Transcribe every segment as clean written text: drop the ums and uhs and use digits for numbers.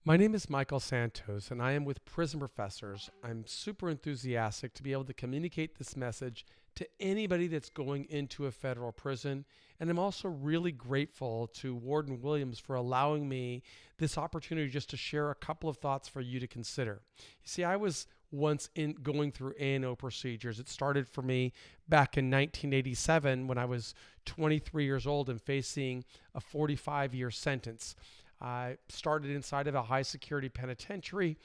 My name is Michael Santos, and I am with Prison Professors. I'm super enthusiastic to be able to communicate this message to anybody that's going into a federal prison. And I'm also really grateful to Warden Williams for allowing me this opportunity just to share a couple of thoughts for you to consider. You see, I was once in going through A&O procedures. It started for me back in 1987 when I was 23 years old and facing a 45-year sentence. I started inside of a high security penitentiary,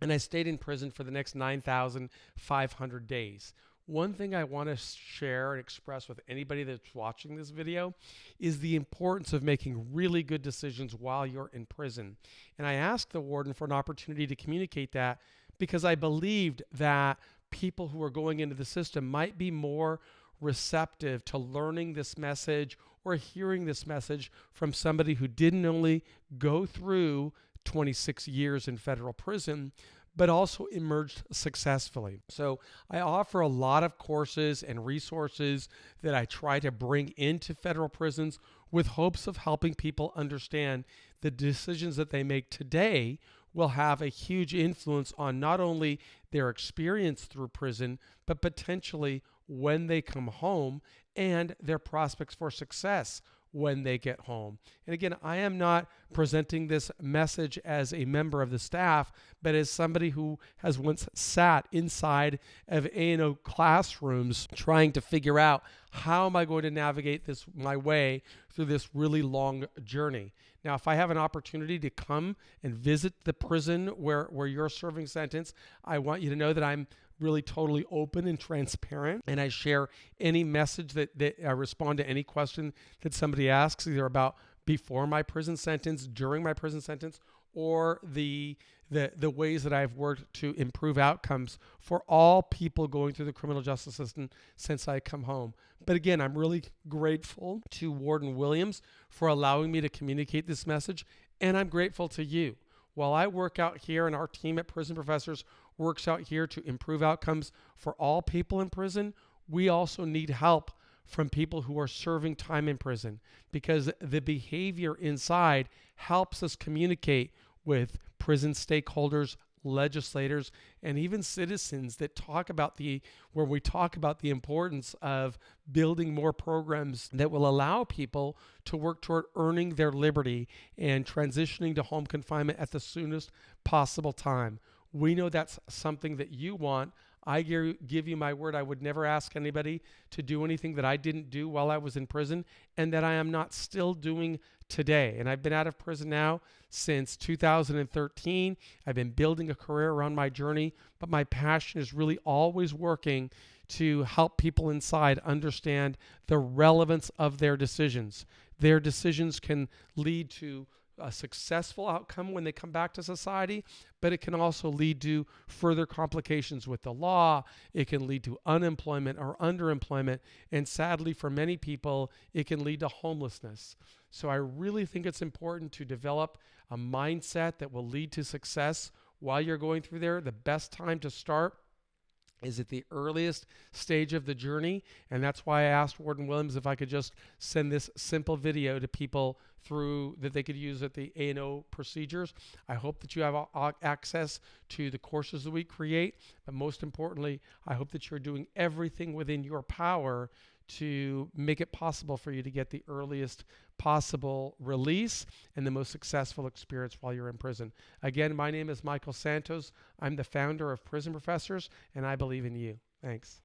and I stayed in prison for the next 9,500 days. One thing I want to share and express with anybody that's watching this video is the importance of making really good decisions while you're in prison. And I asked the warden for an opportunity to communicate that because I believed that people who are going into the system might be more receptive to learning this message or hearing this message from somebody who didn't only go through 26 years in federal prison, but also emerged successfully. So I offer a lot of courses and resources that I try to bring into federal prisons with hopes of helping people understand the decisions that they make today will have a huge influence on not only their experience through prison, but potentially when they come home and their prospects for success when they get home. And again, I am not presenting this message as a member of the staff, but as somebody who has once sat inside of A&O classrooms trying to figure out how am I going to navigate this my way through this really long journey. Now, if I have an opportunity to come and visit the prison where you're serving sentence, I want you to know that I'm really totally open and transparent, and I share any message that I respond to any question that somebody asks, either about before my prison sentence, during my prison sentence, or the ways that I've worked to improve outcomes for all people going through the criminal justice system since I come home. But again, I'm really grateful to Warden Williams for allowing me to communicate this message, and I'm grateful to you. While I work out here and our team at Prison Professors works out here to improve outcomes for all people in prison, we also need help from people who are serving time in prison, because the behavior inside helps us communicate with prison stakeholders, legislators, and even citizens that talk about where we talk about the importance of building more programs that will allow people to work toward earning their liberty and transitioning to home confinement at the soonest possible time. We know that's something that you want. I give you my word, I would never ask anybody to do anything that I didn't do while I was in prison and that I am not still doing today. And I've been out of prison now since 2013. I've been building a career around my journey, but my passion is really always working to help people inside understand the relevance of their decisions. Their decisions can lead to a successful outcome when they come back to society, but it can also lead to further complications with the law. It can lead to unemployment or underemployment, and sadly for many people, it can lead to homelessness. So I really think it's important to develop a mindset that will lead to success while you're going through there. The best time to start is at the earliest stage of the journey, and that's why I asked Warden Williams if I could just send this simple video to people through that they could use at the A&O procedures. I hope that you have access to the courses that we create, but most importantly, I hope that you're doing everything within your power to make it possible for you to get the earliest possible release and the most successful experience while you're in prison. Again, my name is Michael Santos. I'm the founder of Prison Professors, and I believe in you. Thanks.